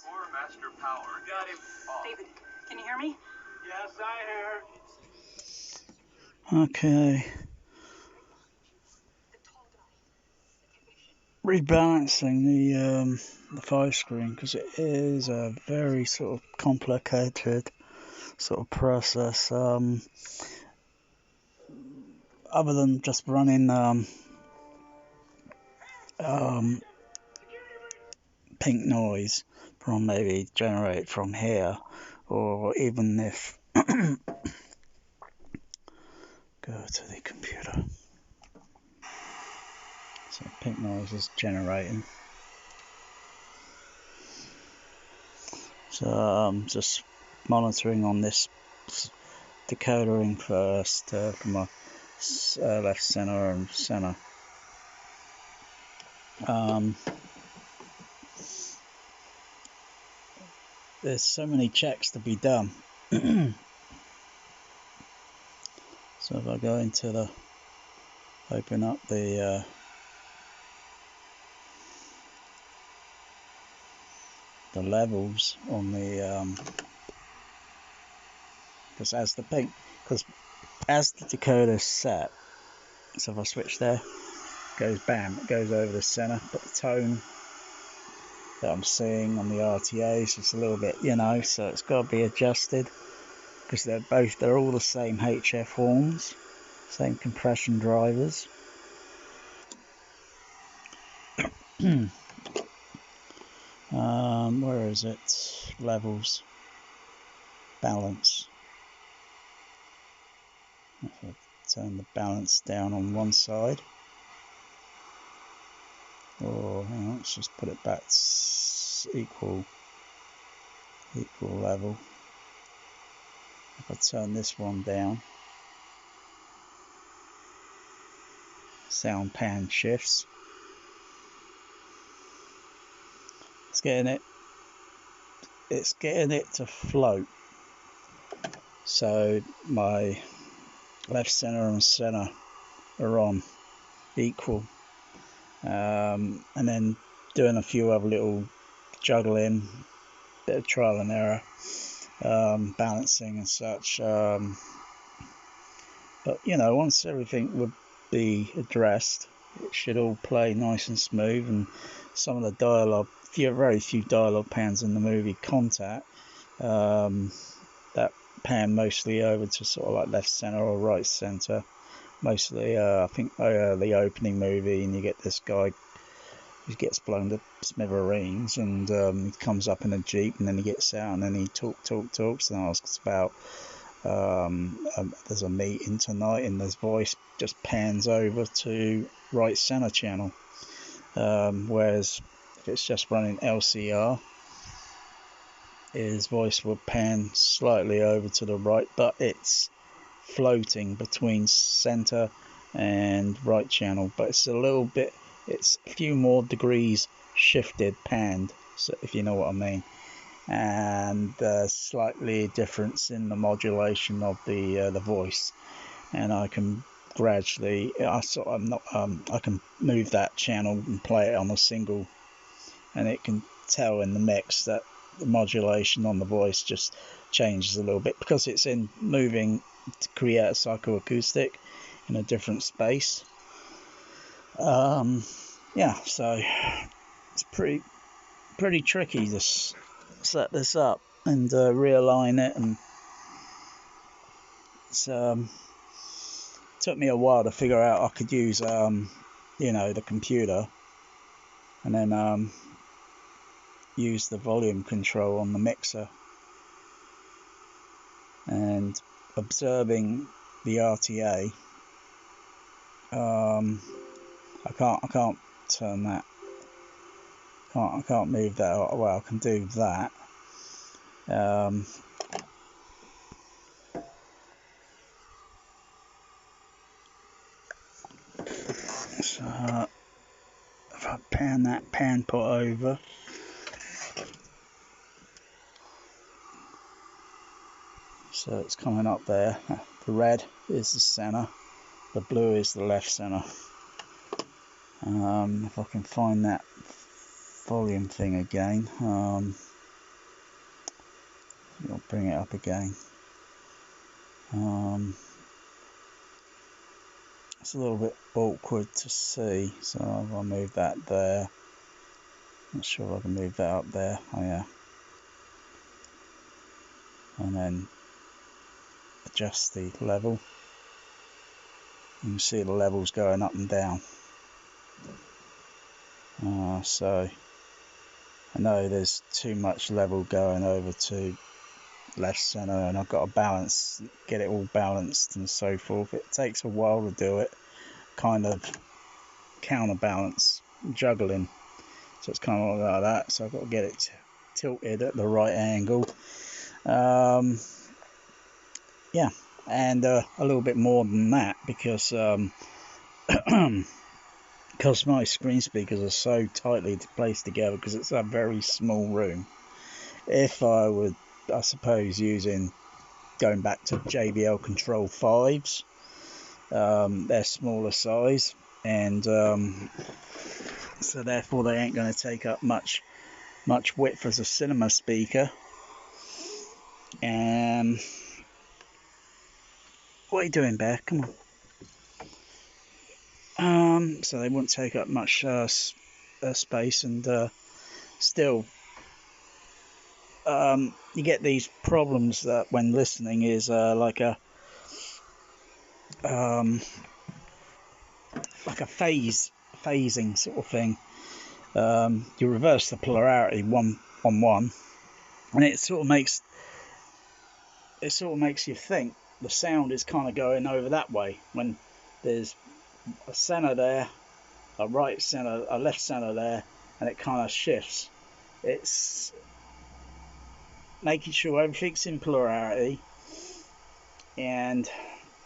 Core master power. Got him. David, can you hear me? Yes, I hear. Okay. Rebalancing the 5 screen, because it is a very sort of complicated sort of process. Other than just running pink noise from maybe generate from here, or even if go to the computer. So pink noise is generating. So I'm just monitoring on this decodering first from my left, center, and center. There's so many checks to be done. So if I go into the, open up the levels on the, because as the decoder's set, so if I switch there, goes bam, it goes over the center, but the tone that I'm seeing on the RTA is just a little bit, so it's got to be adjusted, because they're all the same HF horns, same compression drivers. Where is it? Levels, balance. If I turn the balance down on one side, or hang on, let's just put it back equal level. If I turn this one down, sound pan shifts. It's getting it to float. So my left, center, and center are on equal, and then doing a few other little juggling, bit of trial and error, balancing and such. But once everything would be addressed, it should all play nice and smooth. And some of the dialogue, very few dialogue pans in the movie Contact, that pan mostly over to sort of like left center or right center. Mostly, I think the opening movie, and you get this guy who gets blown to smithereens, and he comes up in a jeep, and then he gets out, and then he talks, and asks about there's a meeting tonight, and his voice just pans over to right center channel, whereas if it's just running LCR, his voice will pan slightly over to the right, but it's floating between center and right channel, but it's a few more degrees shifted, panned, so if you know what I mean. And slightly difference in the modulation of the voice, and I can gradually, I can move that channel and play it on a single, and it can tell in the mix that the modulation on the voice just changes a little bit, because it's in moving to create a psychoacoustic in a different space. Yeah, so it's pretty tricky to set this up and realign it, and it's took me a while to figure out I could use the computer, and then use the volume control on the mixer, and observing the RTA. I can't turn that. I can't move that. Well, I can do that. So if I pan put over, so it's coming up there. The red is the center, the blue is the left center. If I can find that volume thing again, I'll bring it up again. It's a little bit awkward to see, so I'll move that there. Not sure if I can move that up there. Oh yeah. And then adjust the level. You can see the levels going up and down. So I know there's too much level going over to left center, and I've got to balance, get it all balanced and so forth. It takes a while to do it, kind of counterbalance, juggling. So it's kind of like that. So I've got to get it tilted at the right angle. Yeah, and a little bit more than that, because because my screen speakers are so tightly placed together, because it's a very small room. If I would, I suppose, going back to JBL Control 5s, they're smaller size, and so therefore they ain't going to take up much width as a cinema speaker. And what are you doing, Bear? Come on. So they wouldn't take up much space, and still you get these problems that when listening is like a phasing sort of thing. You reverse the polarity 1 on 1, and it sort of makes you think the sound is kind of going over that way when there's a center there, a right center, a left center there, and it kind of shifts. It's making sure everything's in polarity, and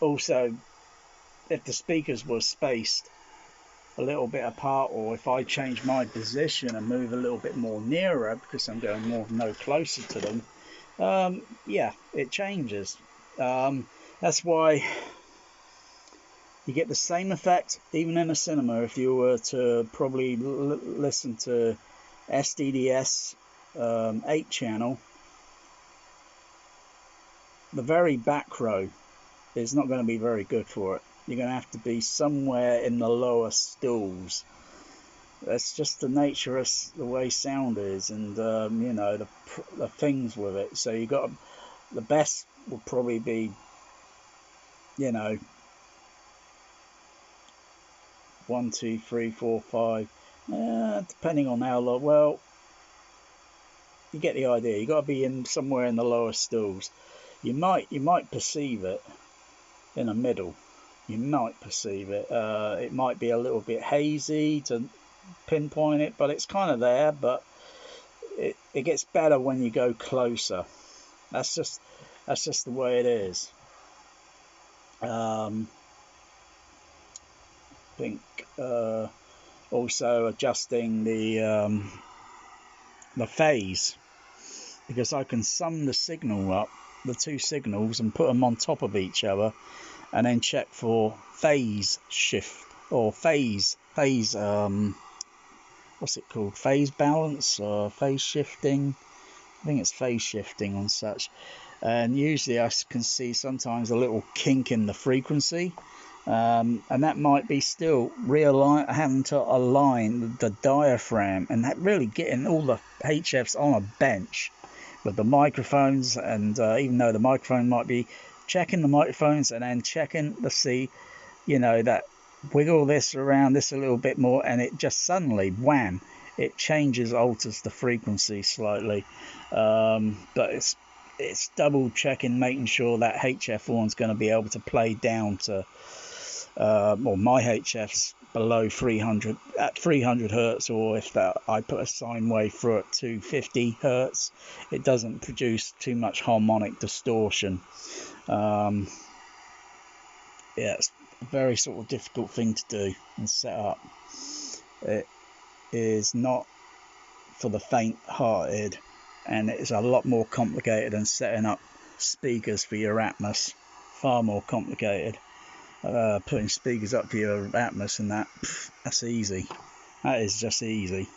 also if the speakers were spaced a little bit apart, or if I change my position and move a little bit more nearer because I'm going no closer to them, yeah, it changes. That's why you get the same effect even in a cinema if you were to probably listen to SDDS 8 channel. The very back row is not going to be very good for it. You're going to have to be somewhere in the lower stalls. That's just the nature of the way sound is, and you know, the things with it. So you got the best will probably be, you know, 1, 2, 3, 4, 5, depending on how low. Well, you get the idea. You got to be in somewhere in the lower stalls. You might perceive it in the middle. You might perceive it. It might be a little bit hazy to pinpoint it, but it's kind of there. But it gets better when you go closer. That's just the way it is. I think also adjusting the phase, because I can sum the signal up, the two signals, and put them on top of each other, and then check for phase shift or phase what's it called, phase balance or phase shifting. I think it's phase shifting on such. And usually I can see sometimes a little kink in the frequency, and that might be still having to align the diaphragm, and that really getting all the HFs on a bench with the microphones. And even though the microphone might be checking the microphones and then checking to see, you know, that wiggle this around this a little bit more, and it just suddenly wham, it alters the frequency slightly. But it's double checking, making sure that HF1 is going to be able to play down to or my HF's below 300 at 300 hertz, or if I put a sine wave through at 250 hertz, it doesn't produce too much harmonic distortion. Yeah, it's a very sort of difficult thing to do and set up. It is not for the faint-hearted, and it is a lot more complicated than setting up speakers for your Atmos. Far more complicated. Putting speakers up for your Atmos and that's easy. That is just easy.